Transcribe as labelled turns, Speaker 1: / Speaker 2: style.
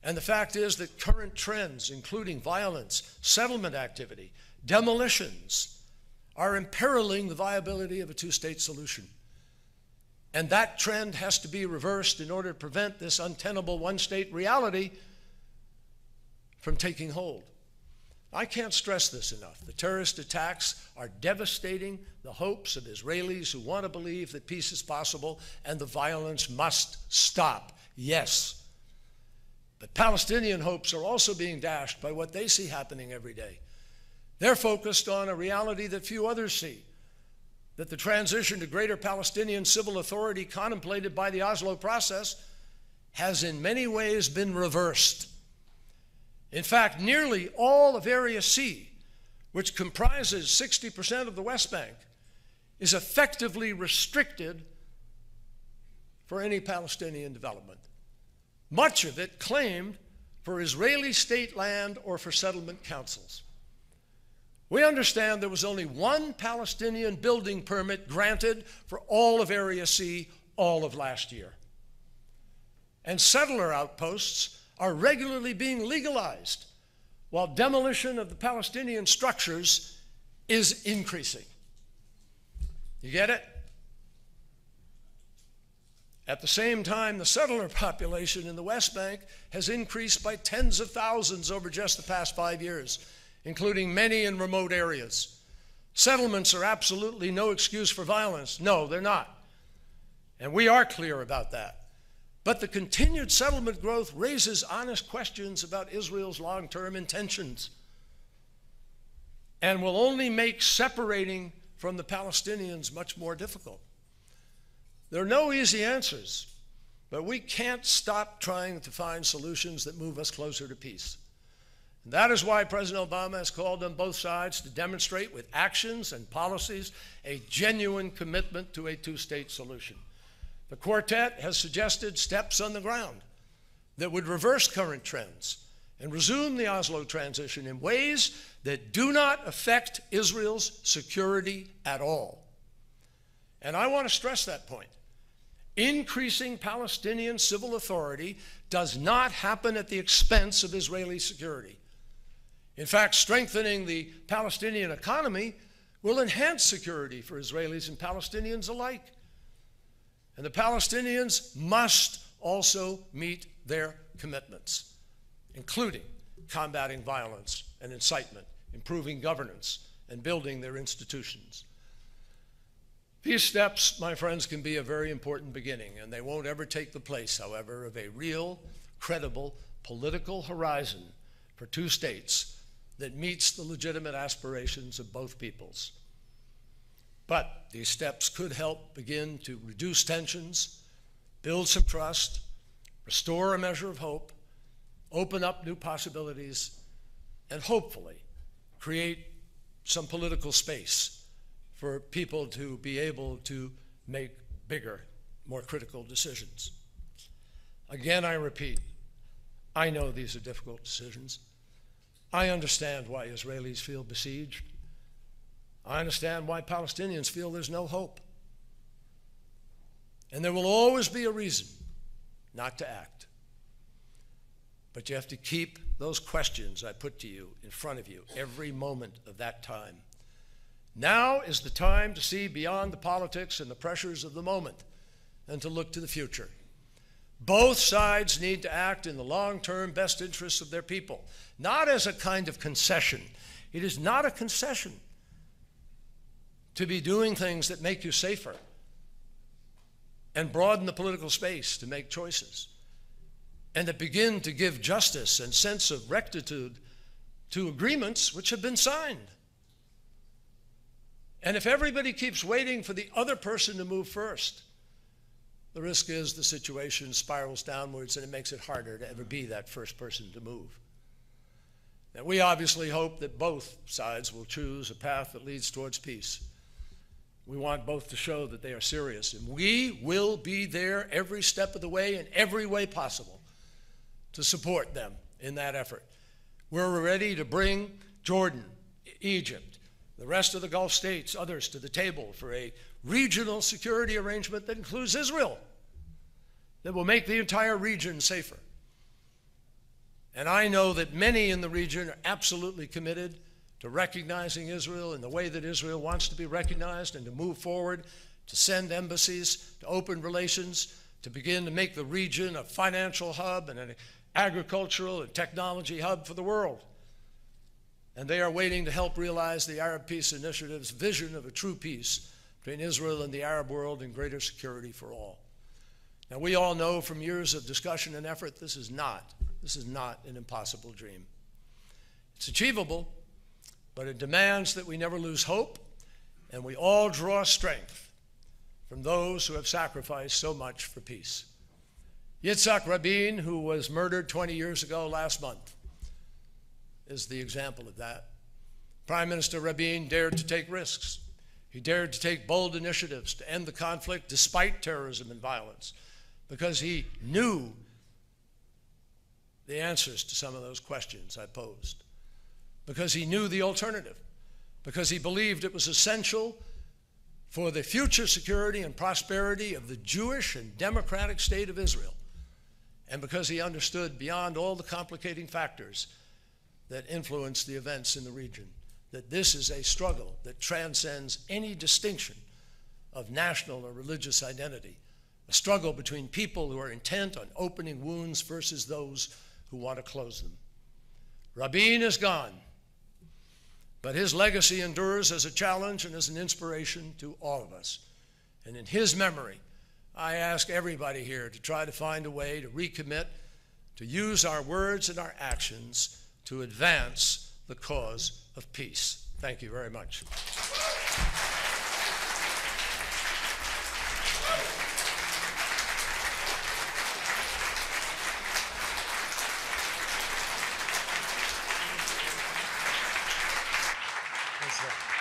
Speaker 1: And the fact is that current trends, including violence, settlement activity, demolitions, are imperiling the viability of a two-state solution. And that trend has to be reversed in order to prevent this untenable one-state reality from taking hold. I can't stress this enough. The terrorist attacks are devastating the hopes of Israelis who want to believe that peace is possible, and the violence must stop. Yes. But Palestinian hopes are also being dashed by what they see happening every day. They're focused on a reality that few others see, that the transition to greater Palestinian civil authority contemplated by the Oslo process has in many ways been reversed. In fact, nearly all of Area C, which comprises 60% of the West Bank, is effectively restricted for any Palestinian development. Much of it claimed for Israeli state land or for settlement councils. We understand there was only one Palestinian building permit granted for all of Area C all of last year. And settler outposts are regularly being legalized, while demolition of the Palestinian structures is increasing. You get it? At the same time, the settler population in the West Bank has increased by tens of thousands over just the past 5 years, including many in remote areas. Settlements are absolutely no excuse for violence. No, they're not. And we are clear about that. But the continued settlement growth raises honest questions about Israel's long-term intentions and will only make separating from the Palestinians much more difficult. There are no easy answers, but we can't stop trying to find solutions that move us closer to peace. And that is why President Obama has called on both sides to demonstrate with actions and policies a genuine commitment to a two-state solution. The quartet has suggested steps on the ground that would reverse current trends and resume the Oslo transition in ways that do not affect Israel's security at all. And I want to stress that point. Increasing Palestinian civil authority does not happen at the expense of Israeli security. In fact, strengthening the Palestinian economy will enhance security for Israelis and Palestinians alike. And the Palestinians must also meet their commitments, including combating violence and incitement, improving governance, and building their institutions. These steps, my friends, can be a very important beginning, and they won't ever take the place, however, of a real, credible political horizon for two states that meets the legitimate aspirations of both peoples. But these steps could help begin to reduce tensions, build some trust, restore a measure of hope, open up new possibilities, and hopefully create some political space for people to be able to make bigger, more critical decisions. Again, I repeat, I know these are difficult decisions. I understand why Israelis feel besieged. I understand why Palestinians feel there's no hope. And there will always be a reason not to act. But you have to keep those questions I put to you in front of you every moment of that time. Now is the time to see beyond the politics and the pressures of the moment and to look to the future. Both sides need to act in the long-term best interests of their people, not as a kind of concession. It is not a concession to be doing things that make you safer and broaden the political space to make choices and that begin to give justice and sense of rectitude to agreements which have been signed. And if everybody keeps waiting for the other person to move first, the risk is the situation spirals downwards and it makes it harder to ever be that first person to move. Now, we obviously hope that both sides will choose a path that leads towards peace. We want both to show that they are serious, and we will be there every step of the way in every way possible to support them in that effort. We're ready to bring Jordan, Egypt, the rest of the Gulf states, others to the table for a regional security arrangement that includes Israel, that will make the entire region safer. And I know that many in the region are absolutely committed to recognizing Israel in the way that Israel wants to be recognized and to move forward, to send embassies, to open relations, to begin to make the region a financial hub and an agricultural and technology hub for the world. And they are waiting to help realize the Arab Peace Initiative's vision of a true peace between Israel and the Arab world and greater security for all. Now, we all know from years of discussion and effort, this is not an impossible dream. It's achievable, but it demands that we never lose hope, and we all draw strength from those who have sacrificed so much for peace. Yitzhak Rabin, who was murdered 20 years ago last month, is the example of that. Prime Minister Rabin dared to take risks. He dared to take bold initiatives to end the conflict despite terrorism and violence, because he knew the answers to some of those questions I posed, because he knew the alternative, because he believed it was essential for the future security and prosperity of the Jewish and democratic state of Israel, and because he understood beyond all the complicating factors that influence the events in the region, that this is a struggle that transcends any distinction of national or religious identity, a struggle between people who are intent on opening wounds versus those who want to close them. Rabin is gone, but his legacy endures as a challenge and as an inspiration to all of us. And in his memory, I ask everybody here to try to find a way to recommit, to use our words and our actions to advance the cause of peace. Thank you very much. Yes, sir.